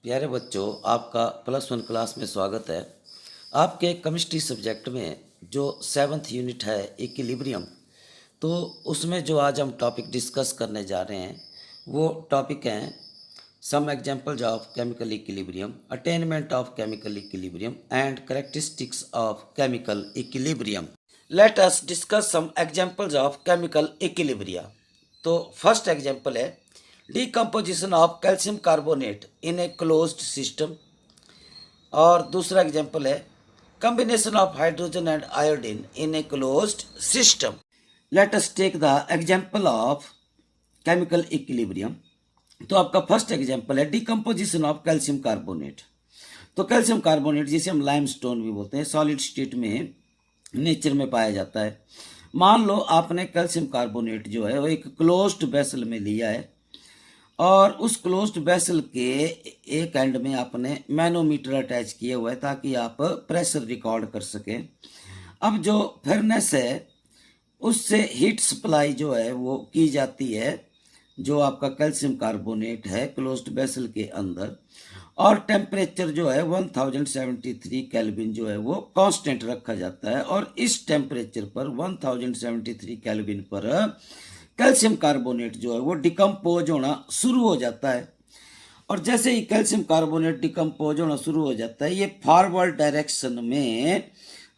प्यारे बच्चों, आपका +1 क्लास में स्वागत है। आपके केमिस्ट्री सब्जेक्ट में जो 7th यूनिट है इक्विलिब्रियम, तो उसमें जो आज हम टॉपिक डिस्कस करने जा रहे हैं वो टॉपिक हैं some examples of chemical equilibrium, attainment of chemical equilibrium and characteristics of chemical equilibrium. Let us discuss some examples of chemical equilibrium. तो फर्स्ट एग्जांपल है decomposition of calcium carbonate in a closed system, और दूसरा example है combination of hydrogen and iodine in a closed system. Let us take the example of chemical equilibrium. तो आपका first example है decomposition of calcium carbonate. तो calcium carbonate जिसे हम limestone भी बोलते हैं, सॉलिड स्टेट में नेचर में पाया जाता है। मान लो आपने कैल्शियम कार्बोनेट जो है वो एक क्लोज्ड वेसल में लिया है और उस क्लोज्ड वेसल के एक एंड में आपने मैनोमीटर अटैच किया हुआ है ताकि आप प्रेशर रिकॉर्ड कर सकें। अब जो फर्नेस है उससे हीट सप्लाई जो है वो की जाती है, जो आपका कैल्शियम कार्बोनेट है क्लोज्ड वेसल के अंदर, और टेम्परेचर जो है 1073 केल्विन जो है वो कांस्टेंट रखा जाता है। और इस टेम्परेचर पर 1073 केल्विन पर कैल्शियम कार्बोनेट जो है वो डिकम्पोज होना शुरू हो जाता है। और जैसे ही कैल्शियम कार्बोनेट डिकम्पोज होना शुरू हो जाता है, ये फॉरवर्ड डायरेक्शन में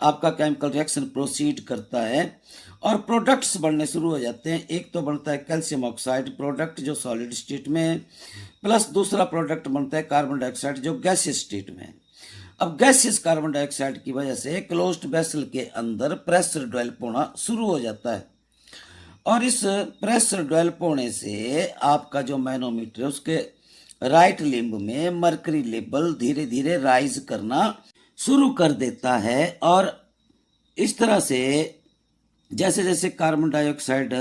आपका केमिकल रिएक्शन प्रोसीड करता है और प्रोडक्ट्स बनने शुरू हो जाते हैं। एक तो बनता है कैल्शियम ऑक्साइड प्रोडक्ट जो सॉलिड स्टेट में है, प्लस दूसरा प्रोडक्ट बनता है कार्बन डाइऑक्साइड जो गैसियस स्टेट में है। अब गैसियस कार्बन डाइऑक्साइड की वजह से क्लोज्ड वेसल के अंदर प्रेशर डेवलप होना शुरू हो जाता है, और इस प्रेशर डेवलप होने से आपका जो मैनोमीटर है उसके राइट लिम्ब में मर्करी लेवल धीरे धीरे राइज करना शुरू कर देता है। और इस तरह से जैसे जैसे कार्बन डाइऑक्साइड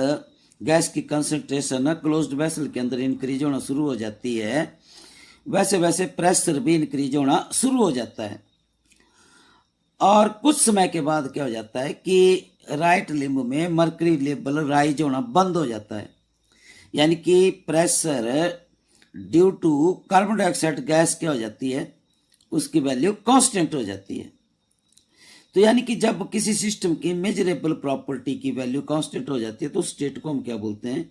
गैस की कंसंट्रेशन क्लोज्ड वेसल के अंदर इंक्रीज होना शुरू हो जाती है, वैसे वैसे प्रेशर भी इंक्रीज होना शुरू हो जाता है। और कुछ समय के बाद क्या हो जाता है कि राइट लिम्ब में मर्करी लेवल राइज होना बंद हो जाता है, यानी कि pressure due to carbon dioxide gas क्या हो जाती है, उसकी वैल्यू कांस्टेंट हो जाती है। तो यानी कि जब किसी सिस्टम की मेजरेबल प्रॉपर्टी की वैल्यू कांस्टेंट हो जाती है तो उस स्टेट को हम क्या बोलते हैं,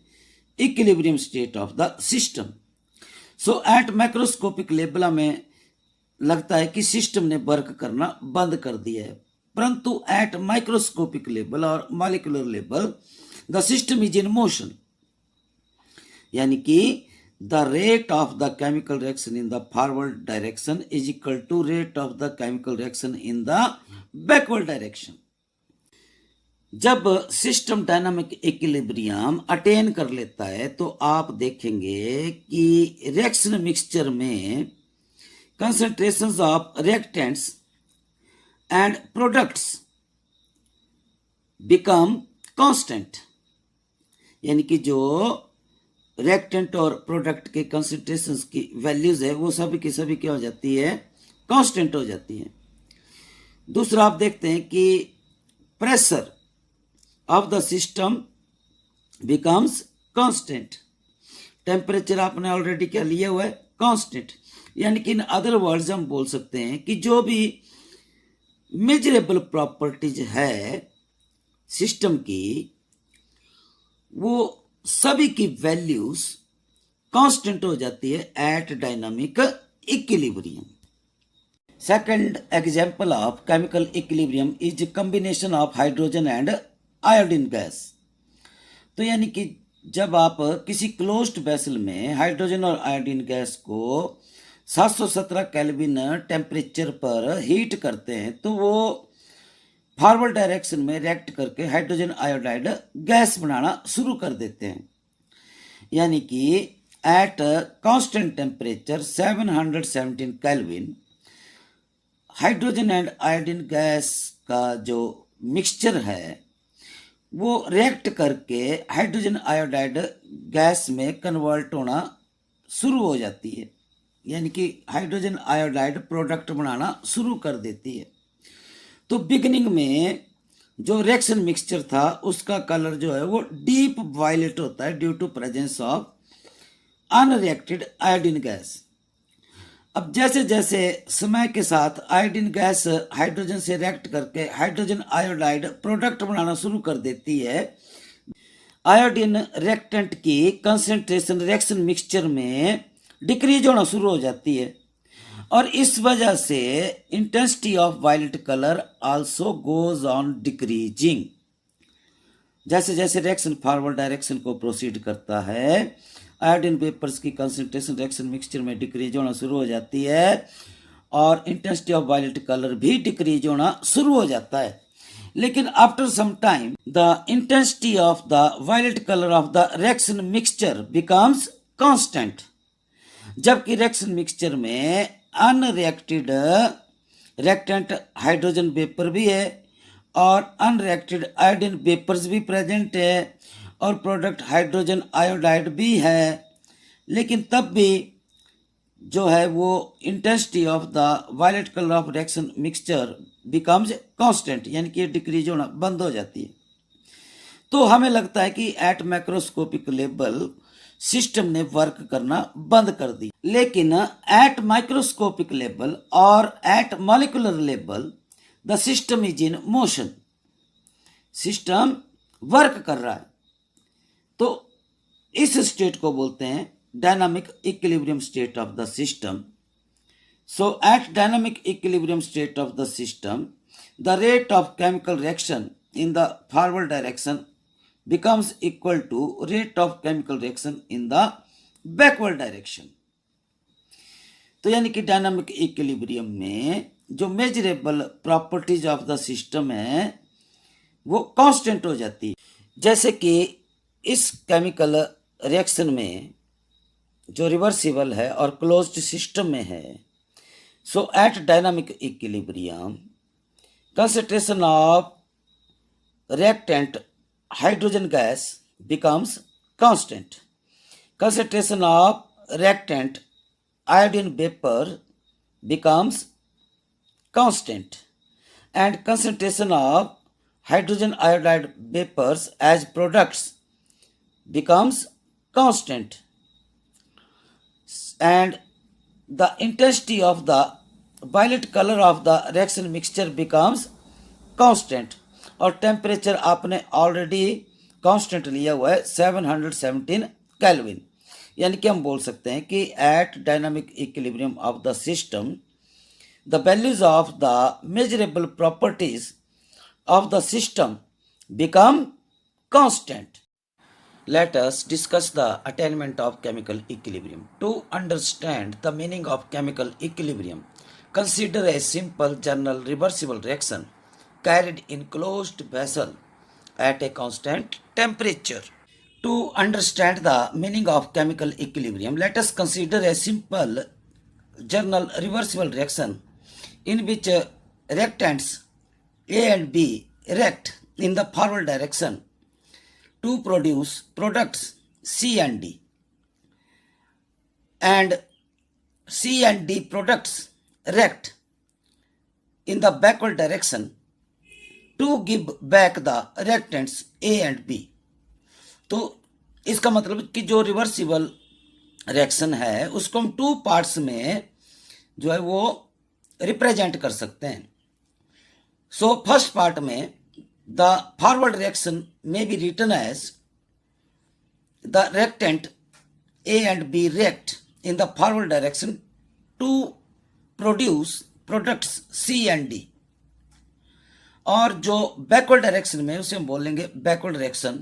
equilibrium state of the system. So at macroscopic level हमें लगता है कि सिस्टम ने वर्क करना बंद कर दिया है, परंतु एट माइक्रोस्कोपिक लेवल और molecular level the system is in motion, यानी कि the rate of the chemical reaction in the forward direction is equal to rate of the chemical reaction in the backward direction. जब system dynamic equilibrium attain कर लेता है तो आप देखेंगे कि रिएक्शन मिक्सचर में concentrations of reactants and products become constant, यानी कि जो रिएक्टेंट और प्रोडक्ट के कंसंट्रेशंस की वैल्यूज है वो सभी की सभी क्या हो जाती है, कांस्टेंट हो जाती है। दूसरा आप देखते हैं कि pressure of the system becomes constant, temperature आपने ऑलरेडी क्या लिया हुआ है, कांस्टेंट। यानी कि इन अदर वर्ड्स हम बोल सकते हैं कि जो भी मेजरेबल प्रॉपर्टीज है सिस्टम की वो सभी की वैल्यूज कांस्टेंट हो जाती है at dynamic equilibrium. Second example of chemical equilibrium is combination of hydrogen and iodine gas. तो यानी कि जब आप किसी क्लोज्ड वेसल में हाइड्रोजन और आयोडीन गैस को 717 केल्विन टेम्परेचर पर हीट करते हैं तो वो फॉरवर्ड डायरेक्शन में रिएक्ट करके हाइड्रोजन आयोडाइड गैस बनाना शुरू कर देते हैं, यानी कि eight constant temperature 717 kelvin hydrogen and iodine gas का जो मिक्सचर है वो रिएक्ट करके हाइड्रोजन आयोडाइड गैस में कन्वर्ट होना शुरू हो जाती है, यानी कि हाइड्रोजन आयोडाइड प्रोडक्ट बनाना शुरू कर देती है। तो बिगिनिंग में जो रिएक्शन मिक्सचर था उसका कलर जो है वो डीप वायलेट होता है due to presence of unreacted iodine gas. अब जैसे जैसे समय के साथ आयोडीन गैस हाइड्रोजन से रिएक्ट करके हाइड्रोजन आयोडाइड प्रोडक्ट बनाना शुरू कर देती है। आयोडीन रिएक्टेंट की कंसंट्रेशन रिएक्शन मिक्सचर में डिक्रीज होना शुरू हो जाती है और इस वजह से intensity of violet colour also goes on decreasing. जैसे जैसे रिएक्शन फॉरवर्ड डायरेक्शन को प्रोसीड करता है, आयोडीन वेपर्स की कंसंट्रेशन रिएक्शन मिक्सचर में डिक्रीज होना शुरू हो जाती है और इंटेंसिटी ऑफ वायलेट कलर भी डिक्रीज होना शुरू हो जाता है। लेकिन after some time the intensity of the violet colour of the reaction mixture becomes constant. जबकि रिएक्शन मिक्सचर में अनरिएक्टेड रिएक्टेंट हाइड्रोजन वेपर भी है और अनरिएक्टेड आयोडीन वेपर्स भी प्रेजेंट है और प्रोडक्ट हाइड्रोजन आयोडाइड भी है, लेकिन तब भी जो है वो intensity of the violet colour of reaction mixture becomes constant, यानी कि डिक्रीज होना बंद हो जाती है। तो हमें लगता है कि एट मैक्रोस्कोपिक लेवल सिस्टम ने वर्क करना बंद कर दी, लेकिन एट माइक्रोस्कोपिक लेवल और at molecular level the system is in motion. System work कर रहा है। तो इस स्टेट को बोलते हैं dynamic equilibrium state of the system. So at dynamic equilibrium state of the system the rate of chemical reaction in the forward direction becomes equal to rate of chemical reaction in the backward direction। तो यानी कि dynamic equilibrium में जो measurable properties of the system है वो constant हो जाती है। जैसे कि इस केमिकल रिएक्शन में जो रिवर्सिबल है और क्लोज्ड सिस्टम में है, so at dynamic equilibrium concentration of reactant hydrogen gas becomes constant. Concentration of reactant iodine vapor becomes constant, and concentration of hydrogen iodide vapors as products becomes constant, and the intensity of the violet color of the reaction mixture becomes constant। और temperature आपने already constant लिया हुआ है 717 kelvin. यानी कि हम बोल सकते हैं कि at dynamic equilibrium of the system the values of the measurable properties of the system become constant. Let us discuss the attainment of chemical equilibrium. To understand the meaning of chemical equilibrium, consider a simple general reversible reaction carried in closed vessel at a constant temperature. To understand the meaning of chemical equilibrium, let us consider a simple general reversible reaction in which reactants A and B react in the forward direction to produce products C and D, and C and D products react in the backward direction to give back the reactants A and B। तो इसका मतलब कि जो reversible reaction है उसको हम two parts में जो है वो रिप्रेजेंट कर सकते हैं। सो फर्स्ट पार्ट में the forward reaction may be written as the reactant A and B react in the forward direction to produce products C and D, और जो backward direction में उसे हम बोलेंगे backward reaction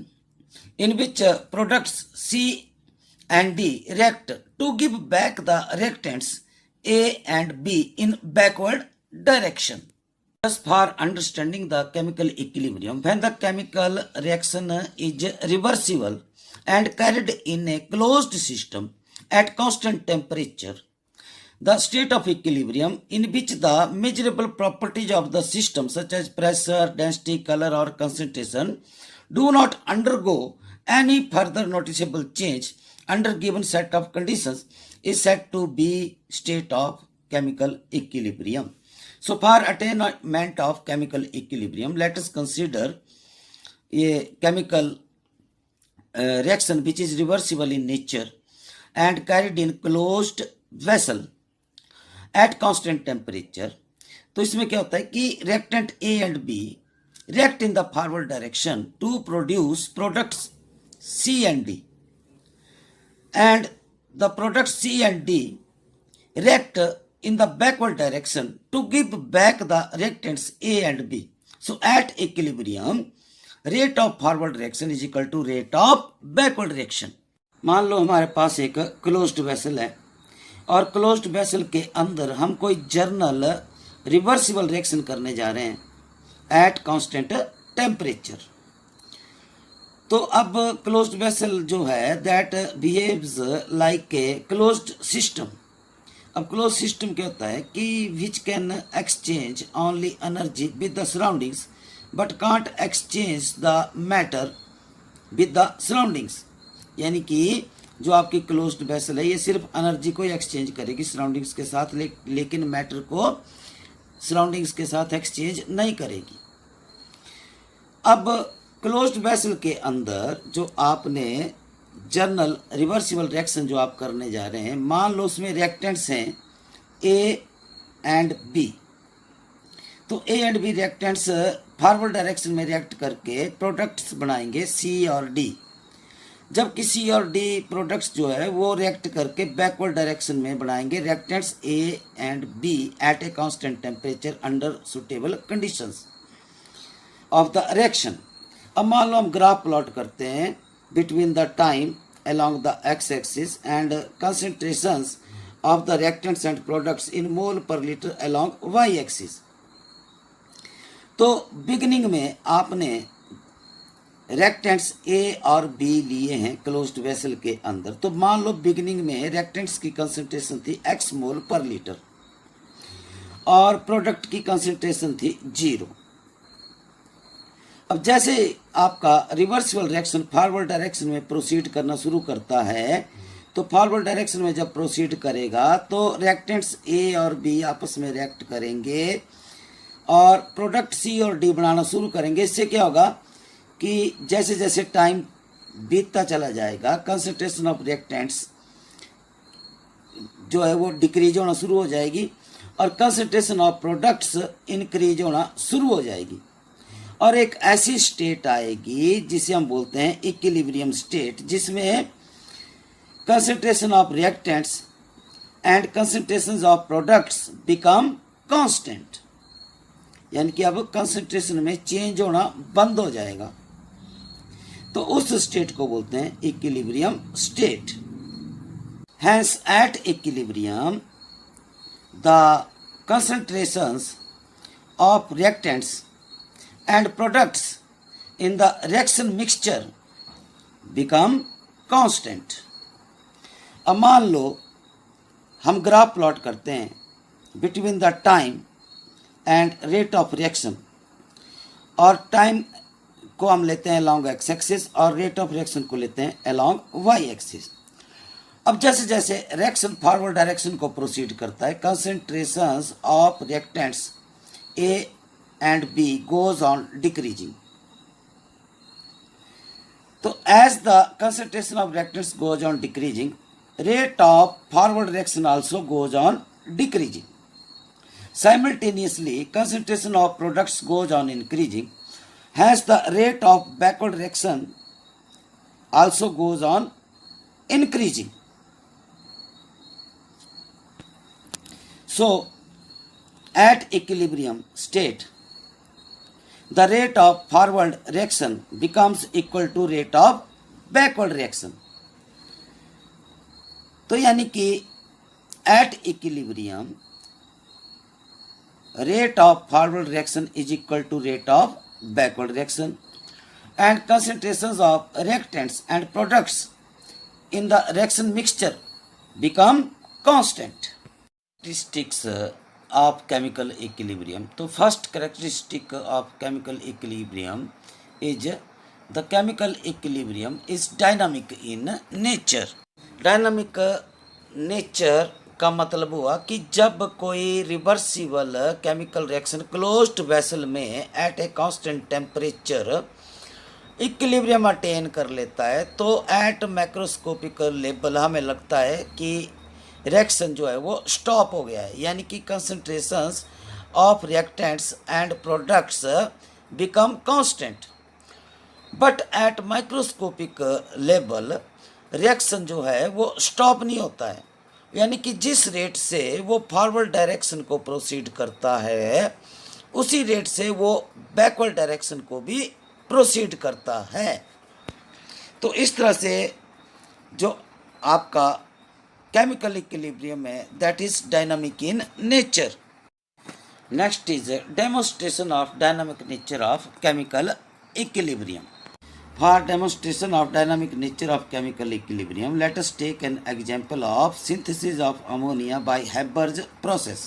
in which products C and D react to give back the reactants A and B in backward direction। Thus, for understanding the chemical equilibrium, when the chemical reaction is reversible and carried in a closed system at constant temperature, the state of equilibrium in which the measurable properties of the system such as pressure, density, color or concentration do not undergo any further noticeable change under given set of conditions is said to be state of chemical equilibrium। So for attainment of chemical equilibrium, let us consider a chemical reaction which is reversible in nature and carried in closed vessel at constant temperature, तो इसमें क्या होता है कि reactant A and B react in the forward direction to produce products C and D, and the products C and D react in the backward direction to give back the reactants A and B. So at equilibrium, rate of forward reaction is equal to rate of backward reaction. मान लो हमारे पास एक closed vessel है और closed vessel के अंदर हम कोई journal reversible reaction करने जा रहे हैं एट कांस्टेंट टेम्परेचर। तो अब क्लोज्ड वेसल जो है that behaves like a closed system. अब क्लोज सिस्टम क्या होता है कि विच can exchange only energy with the surroundings but can't exchange the matter with the surroundings. यानी कि जो आपकी क्लोज्ड वेसल है ये सिर्फ एनर्जी को ही एक्सचेंज करेगी सराउंडिंग्स के साथ, लेकिन मैटर को सराउंडिंग्स के साथ एक्सचेंज नहीं करेगी। अब क्लोज्ड वेसल के अंदर जो आपने जर्नल रिवर्सिबल रिएक्शन जो आप करने जा रहे हैं, मान लो उसमें रिएक्टेंट्स हैं ए एंड बी, तो A and B reactants forward direction में रिएक्ट करके प्रोडक्ट्स बनाएंगे सी और डी। जबकि सी और डी प्रोडक्ट्स जो है वो रिएक्ट करके बैकवर्ड डायरेक्शन में बनाएंगे reactants A and B at a constant temperature under suitable conditions of the reaction. अब मान लो हम ग्राफ प्लॉट करते हैं between the time along the x axis and concentrations of the reactants and products in mole per liter along y axis। तो beginning में आपने reactants ए और बी लिए हैं क्लोज्ड वेसल के अंदर। तो मान लो बिगिनिंग में रिएक्टेंट्स की कंसंट्रेशन थी x मोल पर लीटर और प्रोडक्ट की कंसंट्रेशन थी 0। अब जैसे आपका रिवर्सिबल रिएक्शन फॉरवर्ड डायरेक्शन में प्रोसीड करना शुरू करता है, तो फॉरवर्ड डायरेक्शन में जब प्रोसीड करेगा तो रिएक्टेंट्स ए और बी आपस में रिएक्ट करेंगे और प्रोडक्ट सी और डी बनाना शुरू करेंगे। इससे क्या होगा कि जैसे जैसे टाइम बीतता चला जाएगा कंसंट्रेशन ऑफ रिएक्टेंट्स जो है वो डिक्रीज होना शुरू हो जाएगी और कंसंट्रेशन ऑफ प्रोडक्ट्स इंक्रीज होना शुरू हो जाएगी और एक ऐसी स्टेट आएगी जिसे हम बोलते हैं इक्विलिब्रियम स्टेट, जिसमें concentration of reactants and concentration of products become constant. यानी कि अब कंसंट्रेशन में चेंज होना बंद हो जाएगा, तो उस स्टेट को बोलते हैं equilibrium state. Hence at equilibrium the concentrations of reactants and products in the reaction mixture become constant। अब मान लो हम ग्राफ प्लॉट करते हैं between the time and rate of reaction, और टाइम को हम लेते हैं along x एक्सिस और रेट ऑफ रिएक्शन को लेते हैं along y एक्सिस। अब जैसे जैसे रिएक्शन फॉरवर्ड डायरेक्शन को प्रोसीड करता है concentrations of reactants A and B goes on decreasing। So as the concentration of reactants goes on decreasing, rate of forward reaction also goes on decreasing। Simultaneously, concentration of products goes on increasing, hence the rate of backward reaction also goes on increasing। So at equilibrium state, the rate of forward reaction becomes equal to rate of backward reaction। तो यानी कि at equilibrium rate of forward reaction is equal to rate of backward reaction and concentrations of reactants and products in the reaction mixture become constant। Characteristics of chemical equilibrium। तो first characteristic of chemical equilibrium is the chemical equilibrium is dynamic in nature। dynamic nature का मतलब हुआ कि जब कोई reversible chemical reaction closed vessel में at a constant temperature equilibrium attain कर लेता है, तो एट मैक्रोस्कोपिक लेवल हमें लगता है कि रिएक्शन जो है वो स्टॉप हो गया है, यानी कि concentrations of reactants and products become constant. But at microscopic level reaction जो है वो स्टॉप नहीं होता है, यानी कि जिस रेट से वो फॉरवर्ड डायरेक्शन को प्रोसीड करता है उसी रेट से वो बैकवर्ड डायरेक्शन को भी प्रोसीड करता है। तो इस तरह से जो आपका केमिकल इक्विलिब्रियम है that is dynamic in nature. Next is demonstration of dynamic nature of chemical equilibrium. For demonstration of dynamic nature of chemical equilibrium, let us take an example of synthesis of ammonia by Haber's process।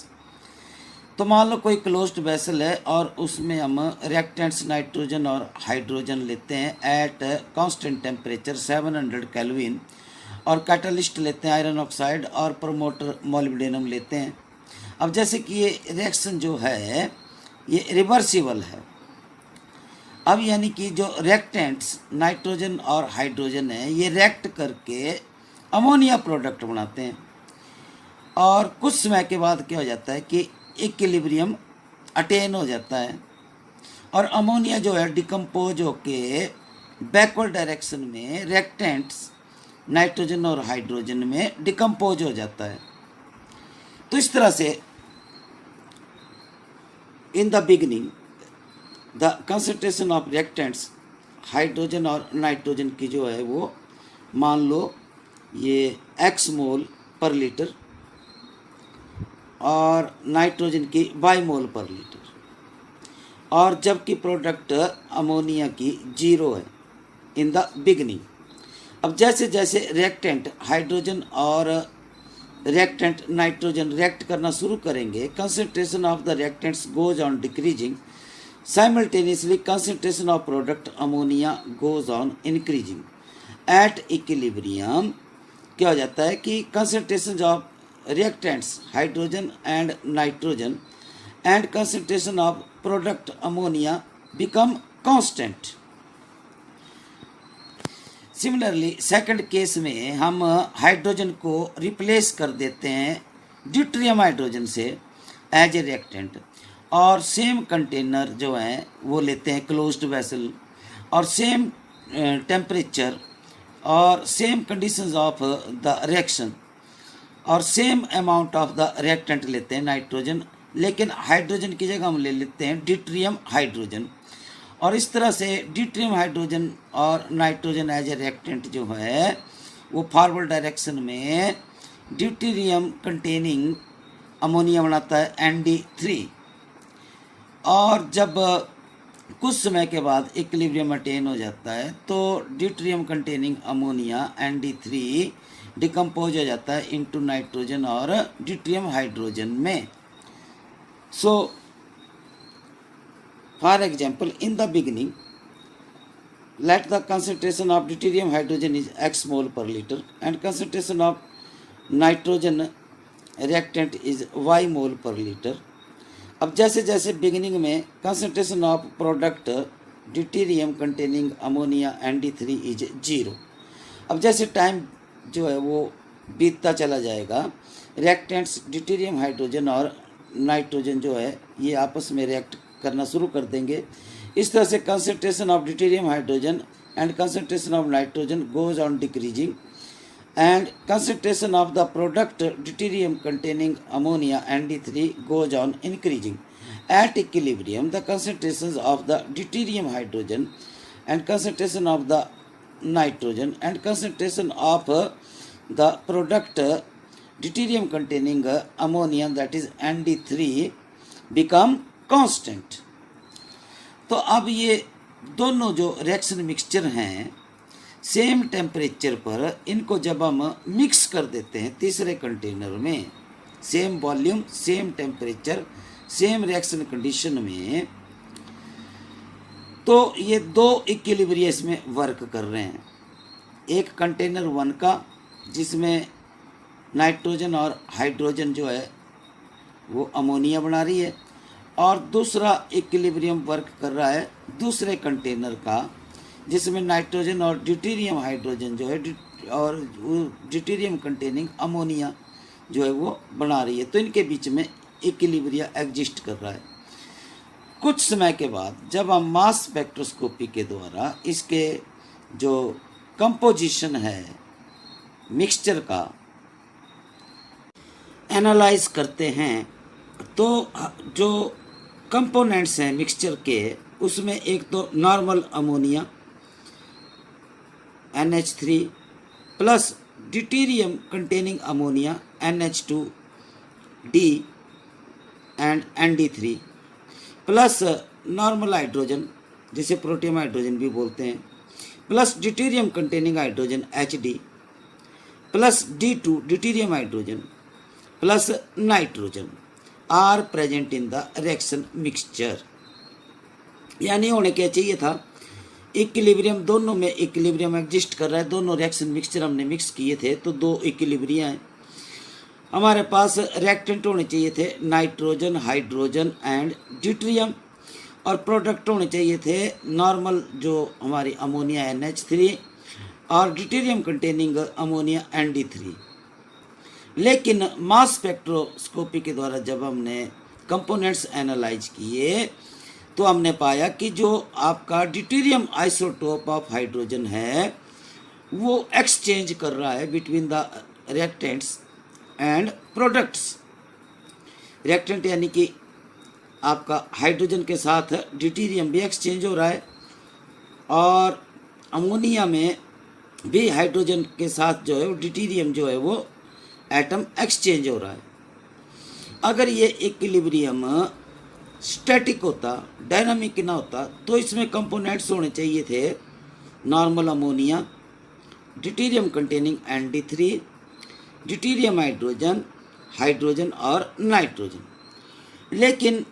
तो मान लो कोई closed vessel है और उसमें हम reactants nitrogen और hydrogen लेते हैं एट कांस्टेंट टेम्परेचर 700 केल्विन, और कैटलिस्ट लेते हैं आयरन ऑक्साइड और प्रमोटर मोलिब्डेनम लेते हैं। अब जैसे कि ये रिएक्शन जो है ये रिवर्सिबल है। अब यानी कि जो रिएक्टेंट्स नाइट्रोजन और हाइड्रोजन है ये रिएक्ट करके अमोनिया प्रोडक्ट बनाते हैं, और कुछ समय के बाद क्या हो जाता है कि इक्विलिब्रियम अटेन हो जाता है और अमोनिया जो है डिकम्पोज होके बैकवर्ड डायरेक्शन में रिएक्टेंट्स नाइट्रोजन और हाइड्रोजन में डिकम्पोज हो जाता है। तो इस तरह से in the beginning the concentration of reactants hydrogen और नाइट्रोजन की जो है वो मान लो ये x मोल पर लीटर और नाइट्रोजन की y मोल पर लीटर, और जबकि प्रोडक्ट अमोनिया की 0 है इन द बिगिनिंग। अब जैसे जैसे रिएक्टेंट हाइड्रोजन और रिएक्टेंट नाइट्रोजन रिएक्ट करना शुरू करेंगे, concentration of the reactants goes on decreasing, simultaneously concentration of product ammonia goes on increasing। at equilibrium क्या हो जाता है कि concentration of reactants hydrogen and nitrogen and concentration of product ammonia become constant। Similarly second case में हम hydrogen को replace कर देते हैं ड्यूटेरियम हाइड्रोजन से एज ए रिएक्टेंट, और सेम कंटेनर जो है वो लेते हैं क्लोज्ड वेसल, और सेम टेम्परेचर और same conditions of the reaction और same amount of the reactant लेते हैं नाइट्रोजन, लेकिन हाइड्रोजन की जगह हम ले लेते हैं ड्यूटेरियम हाइड्रोजन। और इस तरह से ड्यूटेरियम हाइड्रोजन और नाइट्रोजन एज ए रिएक्टेंट जो है वो फॉरवर्ड डायरेक्शन में ड्यूटेरियम कंटेनिंग अमोनिया बनाता है ND3, और जब कुछ समय के बाद इक्विलिब्रियम अटेन हो जाता है तो deuterium containing ammonia ND3 decompose हो जाता है इनटू नाइट्रोजन और ड्यूटेरियम हाइड्रोजन में। So for example in the beginning let the concentration of deuterium hydrogen is x mole per liter and concentration of nitrogen reactant is y mole per liter। अब जैसे जैसे beginning में concentration of product deuterium containing ammonia ND3 is 0। अब जैसे time जो है वो बीतता चला जाएगा, रिएक्टेंट्स ड्यूटेरियम हाइड्रोजन और नाइट्रोजन जो है ये आपस में रिएक्ट करना शुरू कर देंगे। इस तरह से concentration of deuterium hydrogen and concentration of nitrogen goes on decreasing and concentration of the product deuterium containing ammonia ND3 goes on increasing। At equilibrium the concentrations of the deuterium hydrogen and concentration of the nitrogen and concentration of the product deuterium containing ammonia that is ND3 become constant। तो अब ये दोनों जो reaction mixture हैं same temperature पर इनको जब हम मिक्स कर देते हैं तीसरे कंटेनर में, same volume same temperature same reaction condition में, तो ये दो इक्विलिब्रियम में वर्क कर रहे हैं। एक कंटेनर 1 का जिसमें नाइट्रोजन और हाइड्रोजन जो है वो अमोनिया बना रही है, और दूसरा इक्विलिब्रियम वर्क कर रहा है दूसरे कंटेनर का जिसमें नाइट्रोजन और ड्यूटेरियम हाइड्रोजन जो है और ड्यूटेरियम कंटेनिंग अमोनिया जो है वो बना रही है, तो इनके बीच में इक्विलिब्रिया एग्जिस्ट कर रहा है। कुछ समय के बाद जब हम मास स्पेक्ट्रोस्कोपी के द्वारा इसके जो कंपोजिशन है मिक्सचर का एनालाइज करते हैं, तो जो कंपोनेंट्स हैं मिक्सचर के, उसमें एक तो normal ammonia NH3 plus deuterium containing ammonia NH2D and ND3 plus normal hydrogen जिसे प्रोटियम हाइड्रोजन भी बोलते हैं, plus deuterium containing hydrogen HD plus D2 deuterium hydrogen plus nitrogen are present in the reaction mixture. यानी होने क्या चाहिए था, equilibrium, दोनों में इक्विलिब्रियम एग्जिस्ट कर रहा है, दोनों रिएक्शन मिक्सचर हमने मिक्स किए थे तो दो इक्विलिब्रिया हैं। हमारे पास रिएक्टेंट होने चाहिए थे नाइट्रोजन, हाइड्रोजन एंड ड्यूटेरियम, और प्रोडक्ट होने चाहिए थे नॉर्मल जो हमारी अमोनिया NH3 और ड्यूटेरियम कंटेनिंग अमोनिया ND3। लेकिन मास स्पेक्ट्रोस्कोपी के द्वारा जब हमने कंपोनेंट्स एनालाइज किए तो हमने पाया कि जो आपका ड्यूटेरियम आइसोटोप ऑफ हाइड्रोजन है वो एक्सचेंज कर रहा है between the reactants and products. Reactant यानी कि आपका हाइड्रोजन के साथ ड्यूटेरियम भी एक्सचेंज हो रहा है, और अमोनिया में भी हाइड्रोजन के साथ जो है वो ड्यूटेरियम जो है वो एटम एक्सचेंज हो रहा है। अगर ये इक्विलिब्रियम स्टैटिक होता, डायनामिक ना होता, तो इसमें कंपोनेंट्स होने चाहिए थे normal ammonia, deuterium containing ND3, deuterium hydrogen, hydrogen और नाइट्रोजन। लेकिन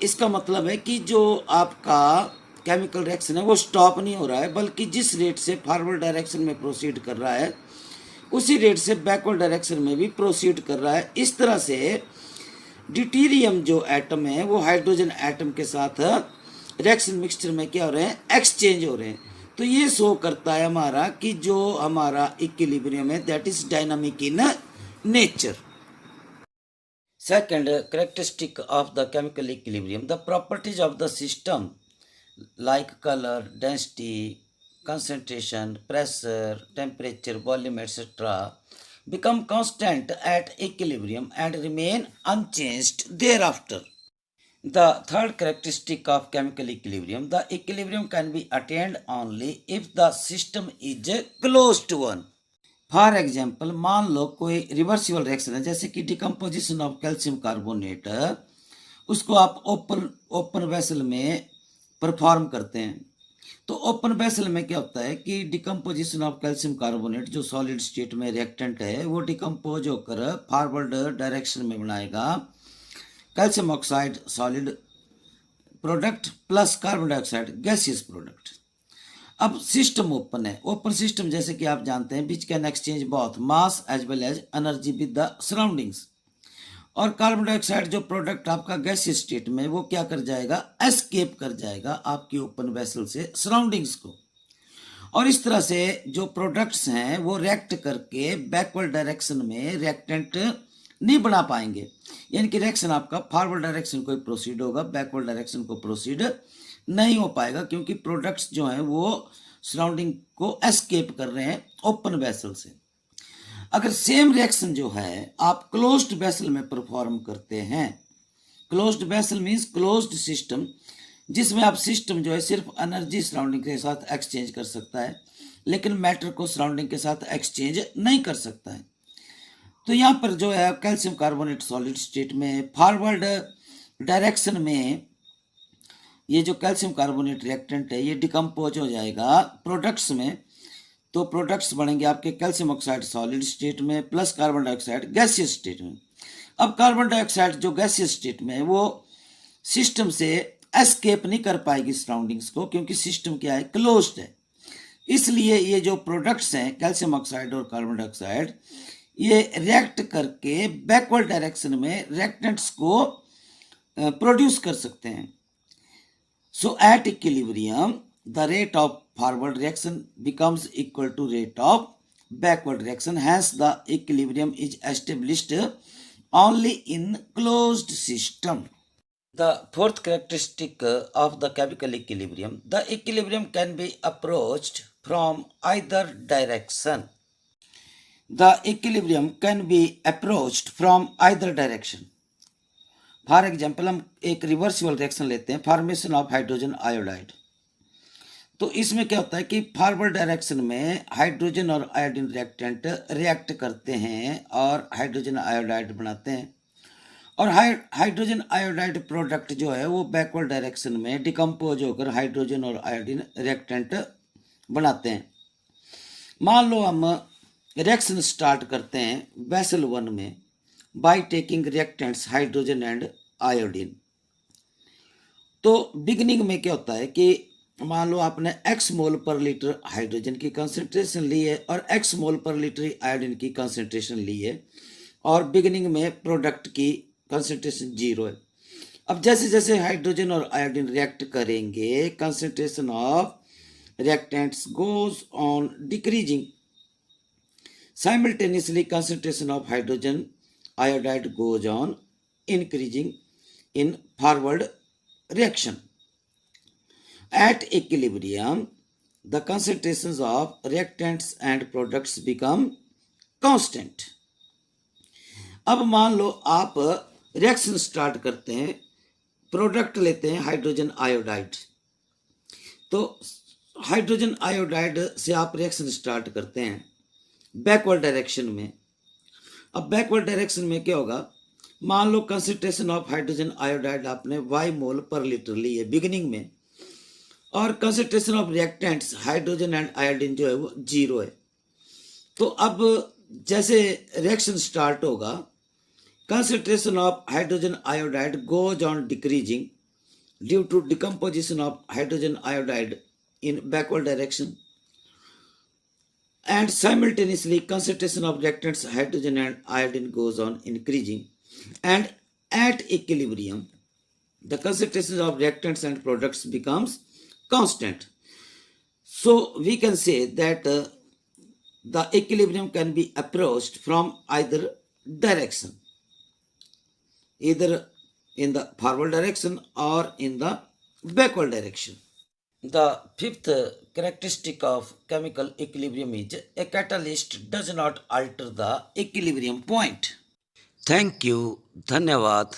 इसका मतलब है कि जो आपका केमिकल रिएक्शन है वो स्टॉप नहीं हो रहा है, बल्कि जिस रेट से फॉरवर्ड डायरेक्शन में प्रोसीड कर रहा है उसी रेट से बैकवर्ड डायरेक्शन में भी प्रोसीड कर रहा है। इस तरह से ड्यूटेरियम जो एटम है वो हाइड्रोजन एटम के साथ रिएक्शन मिक्सचर में क्या हो रहे हैं, एक्सचेंज हो रहे हैं। तो ये शो करता है हमारा कि जो हमारा इक्विलिब्रियम है that is dynamic in nature. Second characteristic of the chemical equilibrium, the properties of the system like color, density, concentration, pressure, temperature, volume, etc. become constant at equilibrium and remain unchanged thereafter. The third characteristic of chemical equilibrium, the equilibrium can be attained only if the system is closed one. For example, मान लो कोई reversible reaction है, जैसे कि decomposition of calcium carbonate, उसको आप open vessel में perform करते हैं। तो ओपन वेसल में क्या होता है कि डिकम्पोजिशन ऑफ कैल्शियम कार्बोनेट जो सॉलिड स्टेट में रिएक्टेंट है वो डिकम्पोज होकर फॉरवर्ड डायरेक्शन में बनाएगा calcium oxide solid product plus carbon dioxide gaseous product. अब सिस्टम ओपन है, ओपन सिस्टम जैसे कि आप जानते हैं which can exchange both mass as well as energy with the surroundings, और कार्बन डाइऑक्साइड जो प्रोडक्ट आपका गैसियस स्टेट में वो क्या कर जाएगा, एस्केप कर जाएगा आपकी ओपन वेसल से सराउंडिंग्स को, और इस तरह से जो प्रोडक्ट्स हैं वो रिएक्ट करके बैकवर्ड डायरेक्शन में रिएक्टेंट नहीं बना पाएंगे। यानी कि रिएक्शन आपका फॉरवर्ड डायरेक्शन को प्रोसीड होगा, बैकवर्ड डायरेक्शन को प्रोसीड नहीं हो पाएगा, क्योंकि प्रोडक्ट्स जो हैं वो सराउंडिंग को एस्केप कर रहे हैं ओपन वेसल से। अगर सेम रिएक्शन जो है आप क्लोज्ड वेसल में परफॉर्म करते हैं, closed vessel means closed system, जिसमें आप सिस्टम जो है सिर्फ एनर्जी सराउंडिंग के साथ एक्सचेंज कर सकता है लेकिन मैटर को सराउंडिंग के साथ एक्सचेंज नहीं कर सकता है। तो यहाँ पर जो है कैल्शियम कार्बोनेट सॉलिड स्टेट में फॉरवर्ड डायरेक्शन में ये जो कैल्शियम कार्बोनेट रिएक्टेंट है ये डिकम्पोज हो जाएगा प्रोडक्ट्स में, तो प्रोडक्ट्स बनेंगे आपके कैल्शियम ऑक्साइड सॉलिड स्टेट में plus carbon dioxide gaseous state में। अब कार्बन डाइऑक्साइड जो गैसियस स्टेट में है वो सिस्टम से एस्केप नहीं कर पाएगी सराउंडिंग्स को, क्योंकि सिस्टम क्या है, क्लोज्ड है। इसलिए ये जो प्रोडक्ट्स हैं कैल्शियम ऑक्साइड और कार्बन डाइऑक्साइड ये रिएक्ट करके बैकवर्ड डायरेक्शन में रिएक्टेंट्स को प्रोड्यूस कर सकते हैं। So at equilibrium, the rate of forward reaction becomes equal to rate of backward direction. Hence the equilibrium is established only in closed system. The fourth characteristic of the chemical equilibrium, the equilibrium can be approached from either direction. The equilibrium can be approached from either direction. For example हम एक reversible reaction लेते हैं, formation of hydrogen iodide. तो इसमें क्या होता है कि फॉरवर्ड डायरेक्शन में हाइड्रोजन और आयोडीन रिएक्टेंट रिएक्ट करते हैं और हाइड्रोजन आयोडाइड बनाते हैं, और हाइड्रोजन आयोडाइड प्रोडक्ट जो है वो बैकवर्ड डायरेक्शन में डिकम्पोज होकर हाइड्रोजन और आयोडीन रिएक्टेंट बनाते हैं। मान लो हम रिएक्शन स्टार्ट करते हैं वेसल 1 में by taking reactants hydrogen and iodine. तो बिगिनिंग में क्या होता है कि मान लो आपने x मोल पर लीटर हाइड्रोजन की कंसंट्रेशन ली है और x मोल पर लीटर आयोडीन की कंसंट्रेशन ली है, और बिगिनिंग में प्रोडक्ट की कंसंट्रेशन 0 है। अब जैसे जैसे हाइड्रोजन और आयोडीन रिएक्ट करेंगे, concentration of reactants goes on decreasing. Simultaneously concentration of hydrogen iodide goes on increasing in forward reaction. At equilibrium, the concentrations of reactants and products become constant. अब मान लो आप reaction start करते हैं, product लेते हैं hydrogen iodide. तो hydrogen iodide से आप रिएक्शन स्टार्ट करते हैं बैकवर्ड डायरेक्शन में। अब बैकवर्ड डायरेक्शन में क्या होगा, मान लो कंसंट्रेशन ऑफ हाइड्रोजन आयोडाइड आपने y मोल पर लीटर ली है बिगिनिंग में, और concentration of reactants hydrogen and iodine जो है वो 0 है। तो अब जैसे रिएक्शन स्टार्ट होगा, concentration of hydrogen iodide goes on decreasing due to decomposition of hydrogen iodide in backward direction, and simultaneously concentration of reactants hydrogen and iodine goes on increasing, and at equilibrium the concentration of reactants and products becomes constant. So we can say that the equilibrium can be approached from either direction, either in the forward direction or in the backward direction. The fifth characteristic of chemical equilibrium is a catalyst does not alter the equilibrium point. Thank you. धन्यवाद।